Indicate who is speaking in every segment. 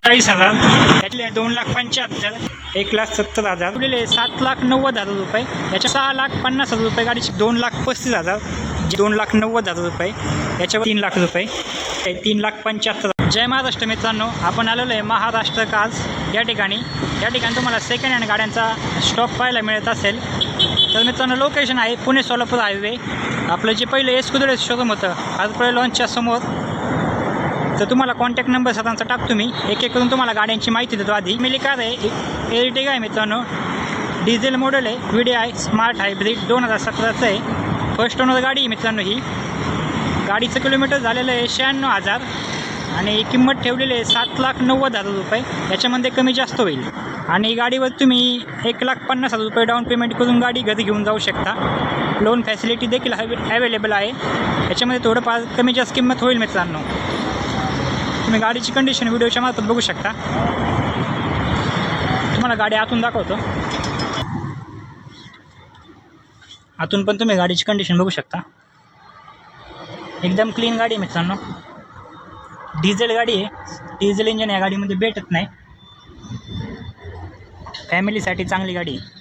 Speaker 1: 40,000, त्यातले 2,75,000, 1,70,000, उरलेले 7,90,000 रुपये, याच्या 6,50,000 रुपये गाडीचे, 2,35,000, 2,90,000 रुपये, याच्यावर 3 लाख रुपये, 3,75,000. जय महाराष्ट्र मित्रांनो, आपण आलेलो आहे महाराष्ट्र कार्स या ठिकाणी तुम्हाला सेकंड हँड गाड्यांचा स्टॉक पाहायला मिळत असेल. तर मित्रांनो, लोकेशन आहे पुणे सोलापूर हायवे. आपलं जे पहिलं एस्कुदरे शोरूम होतं हरपळे लॉन्चच्या समोर. तर तुम्हाला कॉन्टॅक्ट नंबर सरांचा टाकतो मी, एक एक करून तुम्हाला गाड्यांची माहिती देतो. आधी मिली कार आहे, एर्टिगा आहे मित्रांनो, डिझेल मॉडेल आहे, VDI स्मार्ट हायब्रिड 2017चं आहे. फर्स्ट ओनर गाडी आहे मित्रांनो. ही गाडीचं किलोमीटर झालेलं आहे 96,000 आणि किंमत ठेवलेली आहे 7,90,000 रुपये. याच्यामध्ये कमी जास्त होईल आणि गाडीवर तुम्ही 1,50,000 रुपये डाऊन पेमेंट करून गाडी घरी घेऊन जाऊ शकता. लोन फॅसिलिटी देखील अवेलेबल आहे. याच्यामध्ये थोडंफार कमी जास्त किंमत होईल मित्रांनो. तुम्ही गाडीची कंडिशन व्हिडिओच्या मार्फत बघू शकता. तुम्हाला गाडी आतून दाखवतो. आतून पण तुम्ही गाडीची कंडिशन बघू शकता. एकदम क्लीन गाडी आहे मित्रांनो. डिझेल गाडी आहे. डिझेल इंजन या गाडीमध्ये भेटत नाही. फॅमिलीसाठी चांगली गाडी आहे.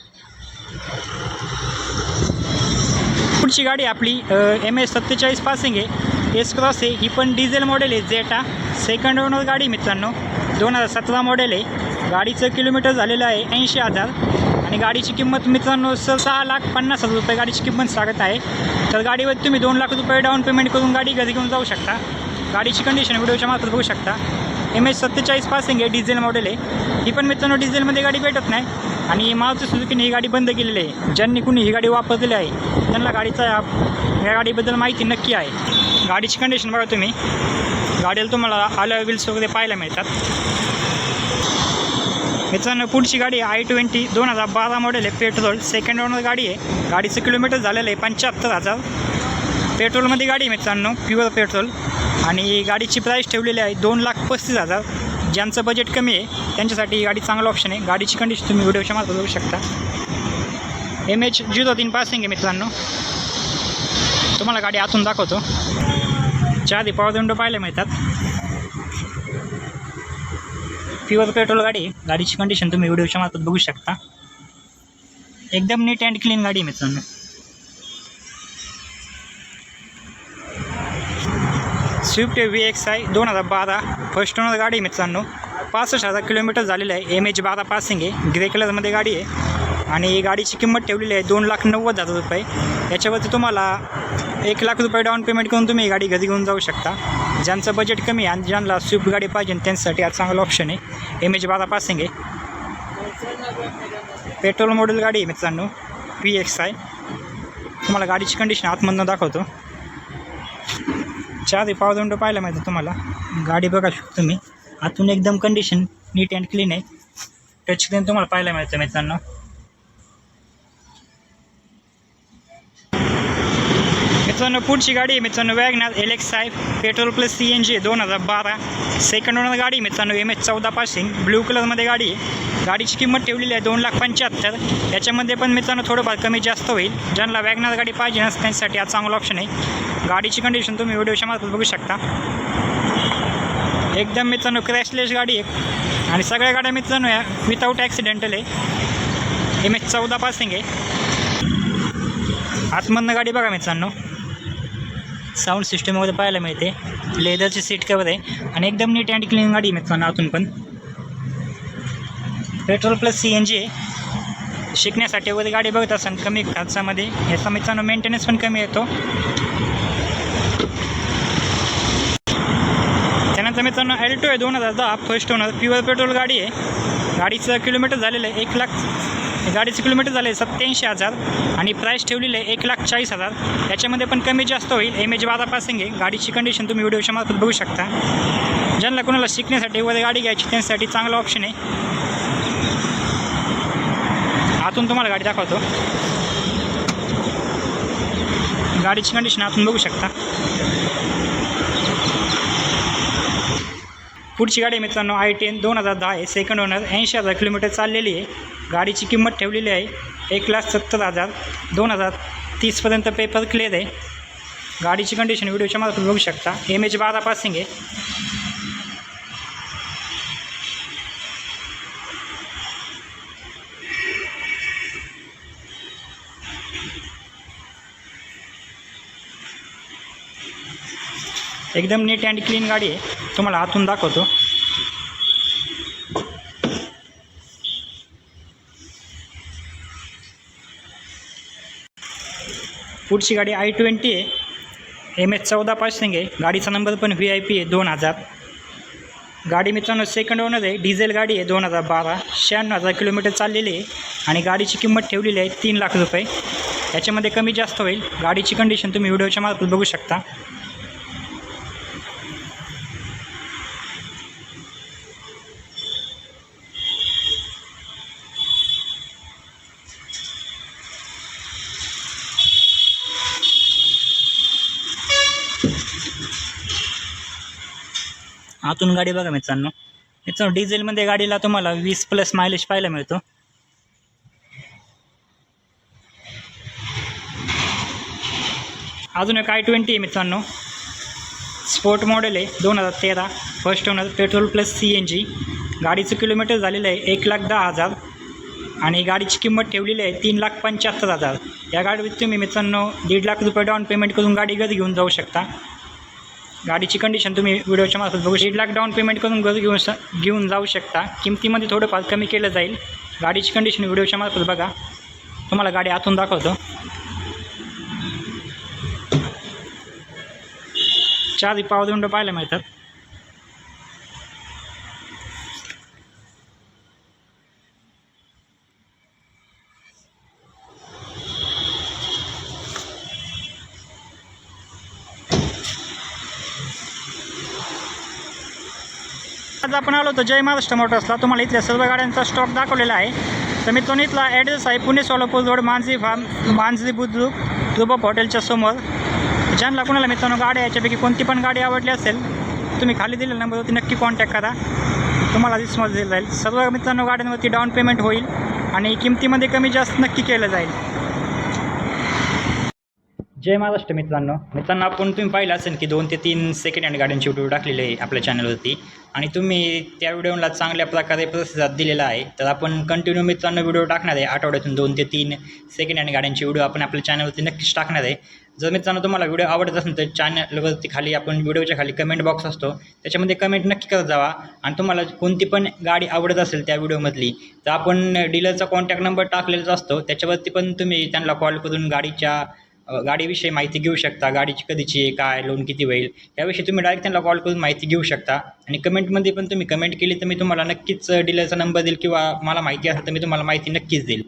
Speaker 1: पुढची गाडी आपली MS47 पासिंग आहे, एस क्रॉस आहे. ही पण डिझेल मॉडेल आहे, जेटा सेकंड ओनर गाडी मित्रांनो. 2017 मॉडेल आहे. गाडीचं किलोमीटर झालेलं आहे 80,000 आणि गाडीची किंमत मित्रांनो 6,50,000 रुपये गाडीची किंमत सांगत आहे. तर गाडीवर तुम्ही 2 लाख रुपये डाऊन पेमेंट करून गाडी घरी घेऊन जाऊ शकता. गाडीची कंडिशन व्हिडिओच्या मार्फत बघू शकता. MS47 पासिंग आहे, डिझेल मॉडेल आहे. ही पण मित्रांनो डिझेलमध्ये गाडी भेटत नाही आणि मारुती सुझुकीने ही गाडी बंद केलेली आहे. ज्यांनी कुणी ही गाडी वापरलेली आहे त्यांना या गाडीबद्दल माहिती नक्की आहे. गाडीची कंडिशन बघा तुम्ही. गाडीला तुम्हाला अलॉय व्हील्स वगैरे पाहायला मिळतात मित्रांनो. पुढची गाडी I-20 2012 मॉडेल आहे, पेट्रोल सेकंड ओनर गाडी आहे. गाडीचं किलोमीटर झालेलं आहे 75,000. पेट्रोलमध्ये गाडी आहे मित्रांनो, प्युअर पेट्रोल आणि गाडीची प्राईस ठेवलेली आहे 2,35,000. ज्यांचं बजेट कमी आहे त्यांच्यासाठी ही गाडी चांगला ऑप्शन आहे. गाडीची कंडिशन तुम्ही व्हिडिओच्या मार्फत बघू शकता. MH03 पासिंग आहे मित्रांनो. तुम्हाला गाडी आतून दाखवतो. आधी पॉवर विंडो पाहायला मिळतात. प्युअर पेट्रोल गाडी आहे. गाडीची कंडिशन तुम्ही व्हिडिओच्या मार्फत बघू शकता. एकदम नीट अँड क्लीन गाडी आहे मित्रांनो. स्विफ्ट VXI 2012 फर्स्ट ओनर गाडी मित्रांनो. 65,000 किलोमीटर झालेलं आहे. MH12 पासिंग आहे. ग्रे कलरमध्ये गाडी आहे आणि गाडीची किंमत ठेवलेली आहे 2,90,000 रुपये. याच्यावरती तुम्हाला 1 लाख रुपये डाऊन पेमेंट करून तुम्ही गाडी घरी घेऊन जाऊ शकता. ज्यांचं बजेट कमी आहे आणि ज्यांना स्विफ्ट गाडी पाहिजे त्यांच्यासाठी हा चांगला ऑप्शन आहे. MH12 पासिंग आहे. पेट्रोल मॉडेल गाडी आहे मित्रांनो, VXI. तुम्हाला गाडीची कंडिशन आतमधून दाखवतो. आधी पॉवर विंडो पाहायला मिळतं तुम्हाला. गाडी बघा शकतो तुम्ही. आतून एकदम कंडिशन नीट अँड क्लीन आहे. टच स्क्रीन तुम्हाला पाहायला मिळतं मित्रांनो. मित्रांनो पुढची गाडी आहे मित्रांनो Wagon R LXI petrol plus CNG 2012 second owner गाडी मित्रांनो. MS14 पासिंग ब्ल्यू कलरमध्ये गाडी आहे. गाडीची किंमत ठेवलेली आहे 2,75,000. याच्यामध्ये पण मित्रांनो थोडंफार कमी जास्त होईल. ज्यांना वॅगनार गाडी पाहिजे नसते त्यांच्यासाठी हा चांगला ऑप्शन आहे. गाडीची कंडिशन तुम्ही व्हिडिओच्या मार्फत बघू शकता. एकदम मित्रांनो क्रॅशलेस गाडी आहे आणि सगळ्या गाड्या मित्रांनो या विदाऊट ॲक्सिडेंटल आहे. MS14 पासिंग आहे. आतमधनं गाडी बघा मित्रांनो. साऊंड सिस्टम वगैरे पाहायला मिळते. लेदरची सीट कवर आहे आणि एकदम नीट अँड क्लीन गाडी मित्रांनो. आतून पण पेट्रोल प्लस CNG आहे. शिकण्यासाठी वगैरे गाडी बघत असाल कमी खर्चामध्ये. याचा मित्रांनो मेंटेनन्स पण कमी येतो. त्यानंतर मित्रांनो Alto आहे 2010 फर्स्ट ओनर प्युअर पेट्रोल गाडी आहे. गाडीचं किलोमीटर झालेलं आहे 1 लाख. गाडीचं किलोमीटर झालं आहे 87,000 आणि प्राईस ठेवलेली आहे 1,40,000. याच्यामध्ये पण कमी जास्त होईल. MH12 पासिंग आहे. गाडीची कंडिशन तुम्ही व्हिडिओच्या मार्फत बघू शकता. ज्यांना कोणाला शिकण्यासाठी वगैरे गाडी घ्यायची त्यांच्यासाठी चांगला ऑप्शन आहे. आतून तुम्हाला गाडी दाखवतो. गाडीची कंडिशन आतून बघू शकता. पुढची गाडी मित्रांनो I-10 2010 आहे. सेकंड ओनर 80,000 किलोमीटर चाललेली आहे. गाडीची किंमत ठेवलेली आहे 1,70,000. 2030पर्यंत पेपर क्लिअर आहे. गाडीची कंडिशन व्हिडिओच्या मार्फत बघू शकता. MH12 पासिंग आहे. एकदम नीट अँड क्लीन गाडी आहे, तुम्हाला आतून दाखवतो. पुढची गाडी i20 आहे, MS14 पासिंग आहे. गाडीचा नंबर पण VIP आहे 2000. गाडी मित्रांनो सेकंड ओनर आहे, डिझेल गाडी आहे 2012. 96,000 किलोमीटर चाललेली आहे आणि गाडीची किंमत ठेवलेली आहे 3 लाख रुपये. याच्यामध्ये कमी जास्त होईल. गाडीची कंडिशन तुम्ही व्हिडिओच्या मार्फत बघू शकता. आतून गाडी बघा मित्रांनो. डिझेलमध्ये गाडीला तुम्हाला 20+ मायलेज पाहायला मिळतो. अजून एक i20 आहे मित्रांनो, स्पोर्ट मॉडेल आहे 2013. First owner, petrol plus CNG. गाडीचं किलोमीटर झालेलं आहे 1,10,000 आणि गाडीची किंमत ठेवलेली आहे 3,75,000. या गाडीत तुम्ही मित्रांनो 1.5 लाख रुपये डाऊन पेमेंट करून गाडी घरी घेऊन जाऊ शकता. गाडीची कंडिशन तुम्ही व्हिडिओच्या मार्फत बघू. 1.5 लाख डाऊन पेमेंट करून घरी घेऊन जाऊ शकता. किमतीमध्ये थोडंफार कमी केलं जाईल. गाडीची कंडिशन व्हिडिओच्या मार्फत बघा. तुम्हाला गाडी आतून दाखवतो. 4 पॉवर विंडो पाहायला मिळतात. आज आपण आलो होतो जय महाराष्ट्र मोटर्सला. तुम्हाला इथल्या सर्व गाड्यांचा स्टॉक दाखवलेला आहे. तर मित्रांनो इथला ॲड्रेस आहे पुणे सोलापूर रोड, मांजरी फार्म, मांजरी बुद्रुक, रुबाब हॉटेलच्या समोर. ज्यांना कोणाला मित्रांनो गाड्या याच्यापैकी कोणती पण गाडी आवडली असेल तुम्ही खाली दिलेल्या नंबरवरती नक्की कॉन्टॅक्ट करा, तुम्हाला रिस्पॉन्स दिला जाईल. सर्व मित्रांनो गाड्यांवरती डाऊन पेमेंट होईल आणि किमतीमध्ये कमी जास्त नक्की केलं जाईल. जय महाराष्ट्र मित्रांनो. आपण तुम्ही पाहिलं असेल की 2 ते 3 सेकंड हँड गाड्यांची व्हिडिओ टाकलेले आहे आपल्या चॅनलवरती आणि तुम्ही त्या व्हिडिओला चांगल्या प्रकारे प्रतिसाद दिलेला आहे. तर आपण कंटिन्यू मित्रांनो व्हिडिओ टाकणार आहे. आठवड्यातून 2 ते 3 सेकंड हँड गाड्यांची व्हिडिओ आपण आपल्या चॅनलवरती नक्कीच टाकणार आहे. जर मित्रांनो तुम्हाला व्हिडिओ आवडत असेल तर चॅनलवरती खाली आपण व्हिडिओच्या खाली कमेंट बॉक्स असतो, त्याच्यामध्ये कमेंट नक्की करत जावा. आणि तुम्हाला कोणती पण गाडी आवडत असेल त्या व्हिडिओमधली तर आपण डीलरचा कॉन्टॅक्ट नंबर टाकलेलाच असतो, त्याच्यावरती पण तुम्ही त्यांना कॉल करून गाडीविषयी माहिती घेऊ शकता. गाडीची कधीची आहे, काय लोन किती होईल याविषयी तुम्ही डायरेक्ट त्यांना कॉल करून माहिती घेऊ शकता. आणि कमेंटमध्ये पण तुम्ही कमेंट केली तर मी तुम्हाला नक्कीच डीलरचा नंबर देईल किंवा मला माहिती असेल तर मी तुम्हाला माहिती नक्कीच देईल.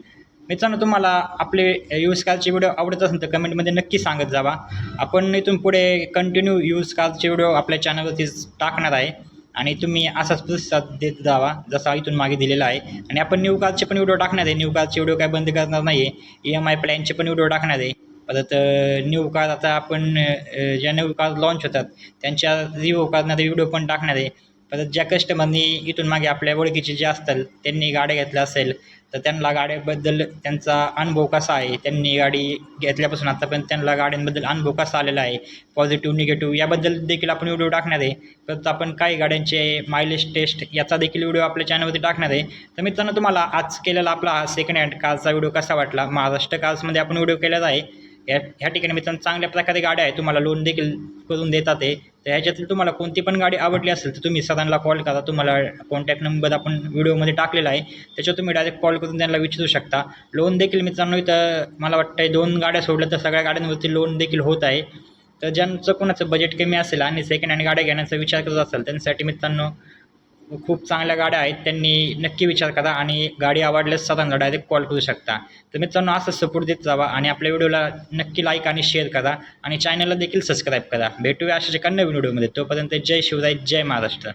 Speaker 1: मित्रांनो तुम्हाला आपले यूज कारचे व्हिडिओ आवडत असेल तर कमेंटमध्ये नक्की सांगत जावा. आपण इथून पुढे कंटिन्यू यूज कारचे व्हिडिओ आपल्या चॅनलवरती टाकणार आहे आणि तुम्ही असाच प्रतिसाद देत जावा जसा इथून मागे दिलेला आहे. आणि आपण न्यू कारचे पण व्हिडिओ टाकणार आहे. न्यू कारचे व्हिडिओ काय बंद करणार नाही आहे. EMI प्लॅनचे पण व्हिडिओ टाकणार आहे. परत न्यू कार आता आपण ज्या न्यू कार लॉन्च होतात त्यांच्या रिव्ह्यू करणारे व्हिडिओ पण टाकणार आहे. परत ज्या कस्टमरनी इथून मागे आपल्या ओळखीचे जे असतात त्यांनी गाड्या घेतल्या असेल तर त्यांना गाड्याबद्दल त्यांचा अनुभव कसा आहे, त्यांनी गाडी घेतल्यापासून आतापर्यंत त्यांना गाड्यांबद्दल अनुभव कसा आलेला आहे, पॉझिटिव्ह निगेटिव्ह याबद्दल देखील आपण व्हिडिओ टाकणार आहे. परत आपण काही गाड्यांचे मायलेज टेस्ट याचा देखील व्हिडिओ आपल्या चॅनलवरती टाकणार आहे. तर मित्रांनो तुम्हाला आज केलेला आपला हा सेकंड हँड कारचा व्हिडिओ कसा वाटला. महाराष्ट्र कार्समध्ये आपण व्हिडिओ केलेला आहे. ह्या ठिकाणी मित्रांनो चांगल्या प्रकारे गाड्या आहे, तुम्हाला लोन देखील करून देतात आहे. तर ह्याच्यातील तुम्हाला कोणती पण गाडी आवडली असेल तर तुम्ही सरांना कॉल करा. तुम्हाला कॉन्टॅक्ट नंबर आपण व्हिडिओमध्ये टाकलेला आहे, त्याच्यावर तुम्ही डायरेक्ट कॉल करून त्यांना विचारू शकता. लोन देखील मित्रांनो इथं मला वाटतं आहे 2 गाड्या सोडल्या तर सगळ्या गाड्यांवरती लोन देखील होत आहे. तर ज्यांचं कोणाचं बजेट कमी असेल आणि सेकंड हँड गाड्या घेण्याचा विचार करत असेल त्यांच्यासाठी मित्रांनो खूप चांगल्या गाड्या आहेत, त्यांनी नक्की विचार करा आणि गाडी आवडल्यास सरांना डायरेक्ट कॉल करू शकता. तर मित्रांनो असं सपोर्ट देत जावा आणि आपल्या व्हिडिओला नक्की लाईक आणि शेअर करा आणि चॅनलला देखील सबस्क्राईब करा. भेटूया अशाच एका नवीन व्हिडिओमध्ये. तोपर्यंत जय शिवराय, जय महाराष्ट्र.